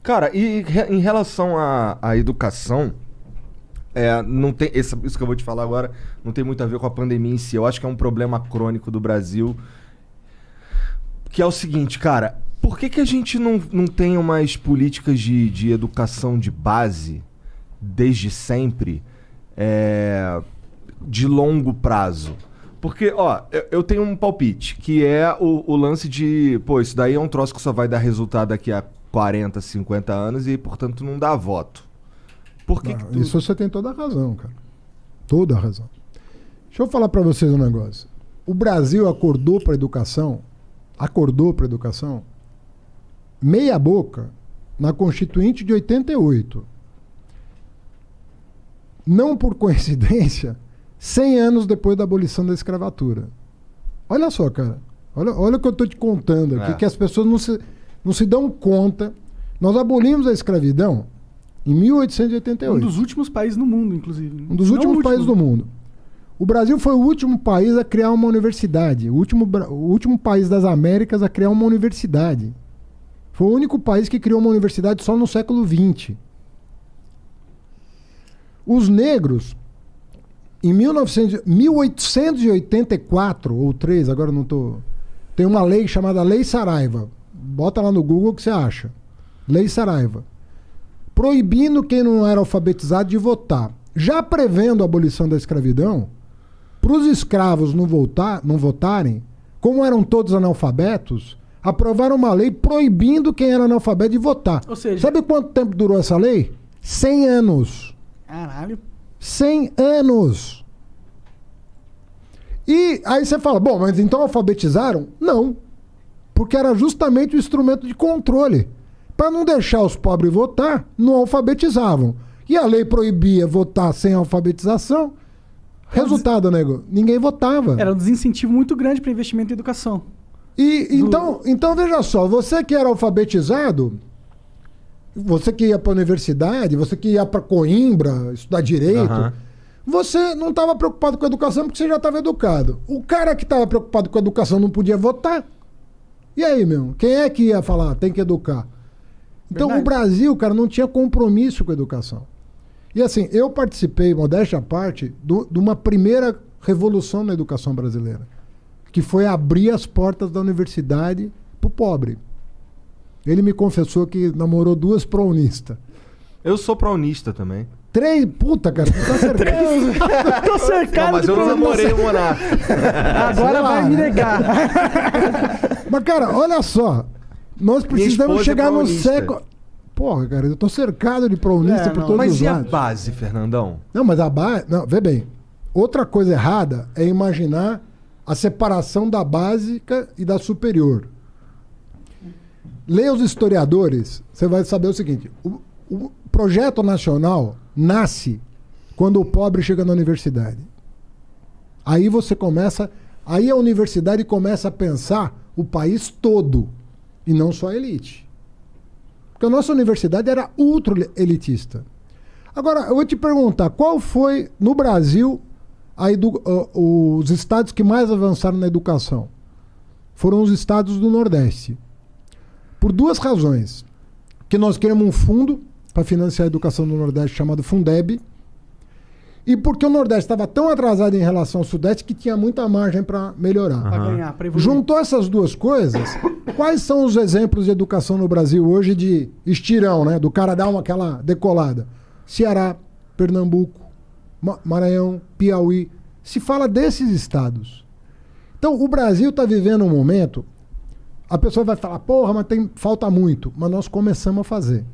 Cara, e em relação à educação, não tem, isso que eu vou te falar agora não tem muito a ver com a pandemia em si. Eu acho que é um problema crônico do Brasil, que é o seguinte, cara, por que a gente não tem umas políticas de educação de base, desde sempre, de longo prazo? Porque, ó, eu tenho um palpite, que é o lance de, pô, isso daí é um troço que só vai dar resultado daqui a 40, 50 anos e, portanto, não dá voto. Por que que Isso você tem toda a razão, cara. Toda a razão. Deixa eu falar pra vocês um negócio. O Brasil acordou pra educação, meia boca, na Constituinte de 88. Não por coincidência, 100 anos depois da abolição da escravatura. Olha só, cara. Olha o que eu estou te contando aqui, que as pessoas não se dão conta. Nós abolimos a escravidão em 1888. Um dos últimos países no mundo, inclusive. Um dos últimos países do mundo. O Brasil foi o último país a criar uma universidade. O último país das Américas a criar uma universidade. Foi o único país que criou uma universidade só no século XX. Os negros, em 1884 ou 3, agora não estou... Tem uma lei chamada Lei Saraiva. Bota lá no Google que você acha. Lei Saraiva. Proibindo quem não era alfabetizado de votar. Já prevendo a abolição da escravidão, para os escravos não votarem, como eram todos analfabetos, aprovaram uma lei proibindo quem era analfabeto de votar. Ou seja... Sabe quanto tempo durou essa lei? 100 anos. Caralho. 100 anos. E aí você fala, bom, mas então alfabetizaram? Não. Porque era justamente o instrumento de controle. Para não deixar os pobres votar, não alfabetizavam. E a lei proibia votar sem alfabetização. Resultado, nego, ninguém votava. Era um desincentivo muito grande para investimento em educação. Então, veja só, você que era alfabetizado, você que ia para a universidade, você que ia para Coimbra estudar direito, você não estava preocupado com a educação porque você já estava educado. O cara que estava preocupado com a educação não podia votar. E aí, meu? Quem é que ia falar? Tem que educar. Então, o Brasil, cara, não tinha compromisso com a educação. E assim, eu participei, modéstia à parte, de uma primeira revolução na educação brasileira, que foi abrir as portas da universidade pro pobre. Ele me confessou que namorou 2 pró-unistas. Eu sou pró-unista também. 3? Puta, cara, tu tá cercado. Tô cercado. Não, mas eu não namorei o Monarca. Agora vai me negar. Mas, cara, olha só. Nós precisamos chegar no século... Porra, cara, eu tô cercado de pró-unista por todos mas os e lados. a base, Fernandão? Não, mas a base... Não, vê bem. Outra coisa errada é imaginar a separação da básica e da superior. Leia os historiadores, você vai saber o seguinte. O projeto nacional nasce quando o pobre chega na universidade. Aí você começa... Aí a universidade começa a pensar o país todo e não só a elite. Porque a nossa universidade era ultra elitista. Agora, eu vou te perguntar, qual foi, no Brasil, os estados que mais avançaram na educação? Foram os estados do Nordeste. Por 2 razões. Que nós queremos um fundo para financiar a educação do Nordeste chamado Fundeb, e porque o Nordeste estava tão atrasado em relação ao Sudeste que tinha muita margem para melhorar. Para ganhar, para evoluir. Juntou essas 2 coisas, quais são os exemplos de educação no Brasil hoje de estirão, né? Do cara dar aquela decolada? Ceará, Pernambuco, Maranhão, Piauí. Se fala desses estados. Então, o Brasil está vivendo um momento... A pessoa vai falar, porra, mas falta muito. Mas nós começamos a fazer.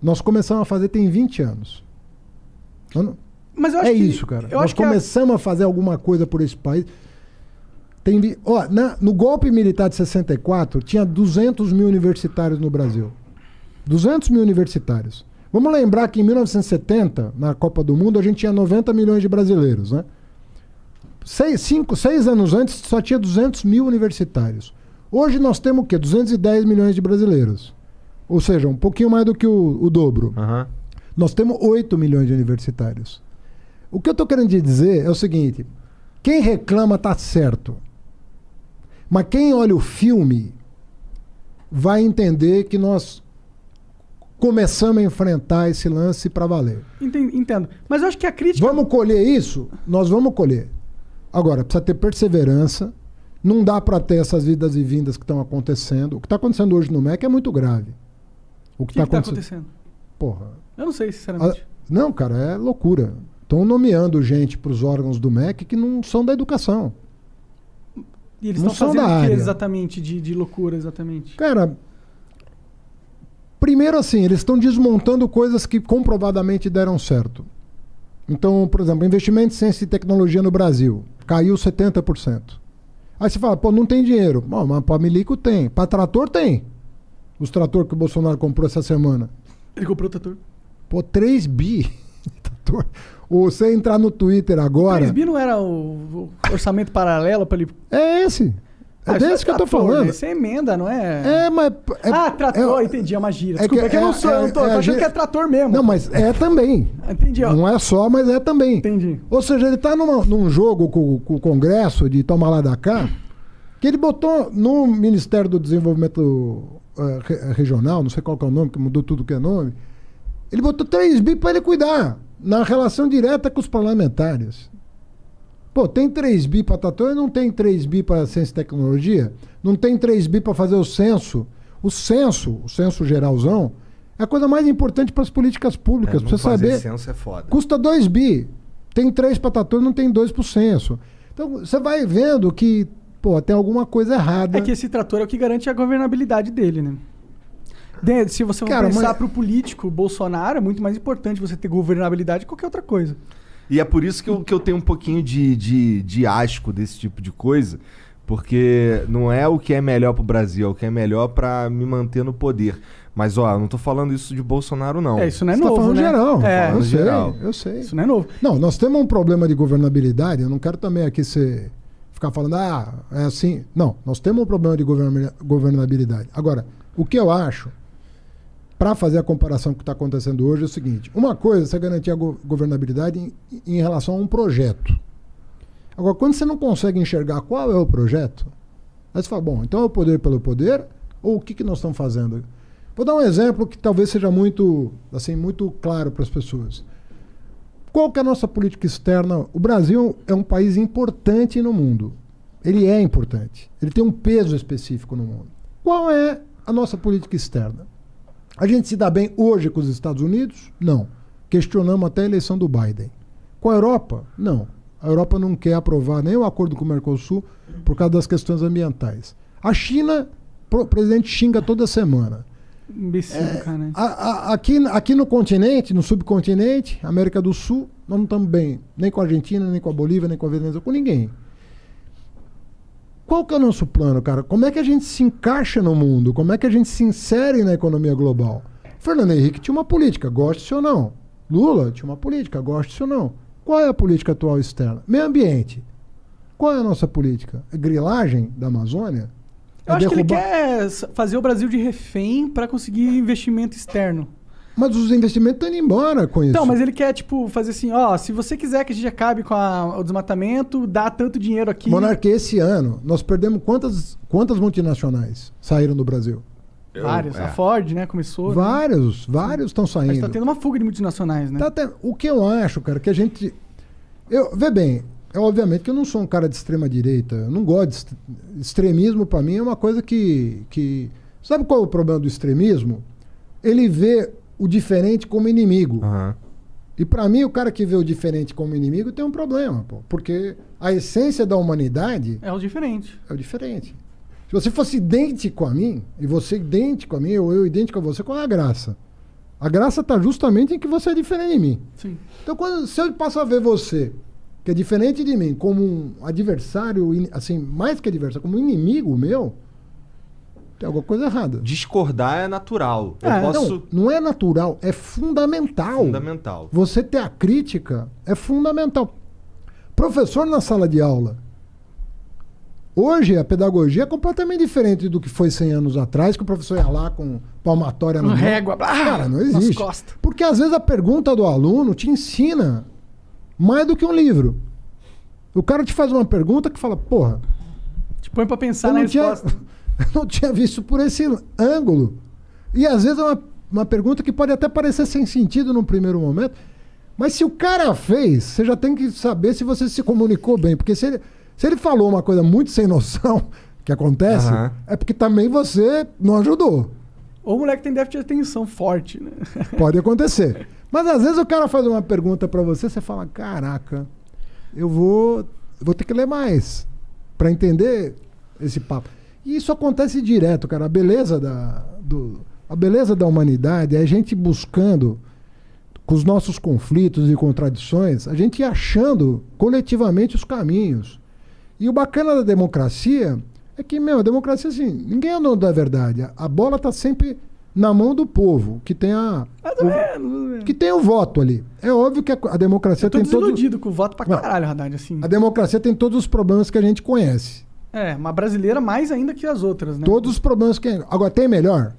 Nós começamos a fazer tem 20 anos. Mas eu acho isso, cara. Nós começamos a fazer alguma coisa por esse país. No golpe militar de 64, tinha 200 mil universitários no Brasil. 200 mil universitários. Vamos lembrar que em 1970, na Copa do Mundo, a gente tinha 90 milhões de brasileiros, né? 6 anos antes, só tinha 200 mil universitários. Hoje nós temos o quê? 210 milhões de brasileiros. Ou seja, um pouquinho mais do que o dobro. Nós temos 8 milhões de universitários. O que eu estou querendo dizer é o seguinte: quem reclama está certo. Mas quem olha o filme vai entender que nós começamos a enfrentar esse lance para valer. Entendo. Mas eu acho que a crítica... Vamos colher isso? Nós vamos colher. Agora, precisa ter perseverança. Não dá para ter essas idas e vindas que estão acontecendo. O que está acontecendo hoje no MEC é muito grave. O que está acontecendo? Porra. Eu não sei, sinceramente. Não, cara, é loucura. Estão nomeando gente para os órgãos do MEC que não são da educação. E eles estão fazendo o que exatamente de loucura, exatamente? Cara, primeiro assim, eles estão desmontando coisas que comprovadamente deram certo. Então, por exemplo, investimento em ciência e tecnologia no Brasil caiu 70%. Aí você fala, pô, não tem dinheiro. Bom, mas para milico tem. Para trator tem. Os trator que o Bolsonaro comprou essa semana. Ele comprou o trator? Pô, 3 bi. Trator. Ou você entrar no Twitter agora... 3 bi não era o orçamento paralelo para ele... É esse. É desse que eu tô falando. Isso é emenda, não é? Mas... trator, entendi, é uma gíria. Desculpa, que eu não sou, eu tô achando que é trator mesmo. Não, mas é também. Entendi, ó. Não é só, mas é também. Entendi. Ou seja, ele tá num jogo com o Congresso de tomar lá da cá, que ele botou no Ministério do Desenvolvimento Regional, não sei qual que é o nome, que mudou tudo que é nome, ele botou 3 bi para ele cuidar, na relação direta com os parlamentares. Pô, tem 3 bi para trator e não tem 3 bi para ciência e tecnologia? Não tem 3 bi para fazer o censo? O censo geralzão, é a coisa mais importante para as políticas públicas. Pra você saber. Censo é foda. Custa 2 bi. Tem 3 para trator e não tem 2 pro censo. Então, você vai vendo que, pô, tem alguma coisa errada. É que esse trator é o que garante a governabilidade dele, né? Se você for pensar pro político, Bolsonaro, é muito mais importante você ter governabilidade que qualquer outra coisa. E é por isso que eu tenho um pouquinho de asco desse tipo de coisa, porque não é o que é melhor pro Brasil, é o que é melhor pra me manter no poder. Mas, ó, eu não tô falando isso de Bolsonaro, não. Isso não é novo, tá falando né? Geral. Falando geral. Eu sei. Isso não é novo. Não, nós temos um problema de governabilidade, eu não quero também aqui ficar falando, é assim. Não, nós temos um problema de governabilidade. Agora, o que eu acho, para fazer a comparação com o que está acontecendo hoje, é o seguinte. Uma coisa é você garantir a governabilidade em relação a um projeto. Agora, quando você não consegue enxergar qual é o projeto, aí você fala, bom, então é o poder pelo poder, ou o que nós estamos fazendo? Vou dar um exemplo que talvez seja muito claro para as pessoas. Qual que é a nossa política externa? O Brasil é um país importante no mundo. Ele é importante. Ele tem um peso específico no mundo. Qual é a nossa política externa? A gente se dá bem hoje com os Estados Unidos? Não. Questionamos até a eleição do Biden. Com a Europa? Não. A Europa não quer aprovar nem o acordo com o Mercosul por causa das questões ambientais. A China, o presidente xinga toda semana. Imbecil, cara, né? Aqui no continente, no subcontinente, América do Sul, nós não estamos bem. Nem com a Argentina, nem com a Bolívia, nem com a Venezuela, com ninguém. Qual que é o nosso plano, cara? Como é que a gente se encaixa no mundo? Como é que a gente se insere na economia global? Fernando Henrique tinha uma política, goste-se ou não. Lula tinha uma política, goste-se ou não. Qual é a política atual externa? Meio ambiente. Qual é a nossa política? É grilagem da Amazônia? Eu acho que ele quer fazer o Brasil de refém para conseguir investimento externo. Mas os investimentos estão indo embora com isso. Então, mas ele quer, fazer assim, se você quiser que a gente acabe com o desmatamento, dá tanto dinheiro aqui. Monarca, esse ano, nós perdemos quantas multinacionais saíram do Brasil? Várias. A Ford, né, começou. Vários estão saindo. Mas tá tendo uma fuga de multinacionais, né? O que eu acho, cara, que a gente... Vê bem, obviamente que eu não sou um cara de extrema direita, eu não gosto de... Extremismo, pra mim, é uma coisa que... Sabe qual é o problema do extremismo? Ele vê o diferente como inimigo. Uhum. E pra mim, o cara que vê o diferente como inimigo tem um problema, pô. Porque a essência da humanidade... É o diferente. É o diferente. Se você fosse idêntico a mim, e você idêntico a mim, ou eu idêntico a você, qual é a graça? A graça está justamente em que você é diferente de mim. Sim. Então, se eu passo a ver você, que é diferente de mim, como um adversário, assim, mais que adversário, como um inimigo meu, tem alguma coisa errada. Discordar é natural. Não é natural, é fundamental. Fundamental. Você ter a crítica é fundamental. Professor na sala de aula. Hoje a pedagogia é completamente diferente do que foi 100 anos atrás, que o professor ia lá com palmatória na mão. Régua. Cara, não existe. Nas costas. Porque às vezes a pergunta do aluno te ensina mais do que um livro. O cara te faz uma pergunta que fala, porra... Te põe pra pensar na resposta. Eu não tinha visto por esse ângulo. E às vezes é uma pergunta que pode até parecer sem sentido no primeiro momento, mas se o cara fez, você já tem que saber se você se comunicou bem. Porque se ele falou uma coisa muito sem noção, que acontece, é porque também você não ajudou. Ou o moleque tem déficit de atenção forte, né? Pode acontecer. Mas às vezes o cara faz uma pergunta pra você, você fala, caraca, eu vou ter que ler mais pra entender esse papo. E isso acontece direto, cara. A beleza da humanidade é a gente buscando, com os nossos conflitos e contradições, a gente ir achando coletivamente os caminhos. E o bacana da democracia é que, a democracia, assim, ninguém é dono da verdade. A bola tá sempre na mão do povo, que tem que tem o voto ali. É óbvio que a democracia tem todo... Eu tô desiludido com o voto pra caralho, Haddad, assim. A democracia tem todos os problemas que a gente conhece. Uma brasileira mais ainda que as outras, né? Todos os problemas que... Agora, tem melhor?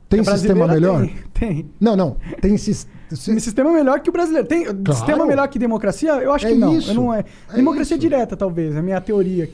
Tem sistema melhor? Tem. Não. Tem sistema melhor que o brasileiro. Tem sistema melhor que democracia? Eu acho que não. Isso. Democracia direta, talvez. É a minha teoria aqui.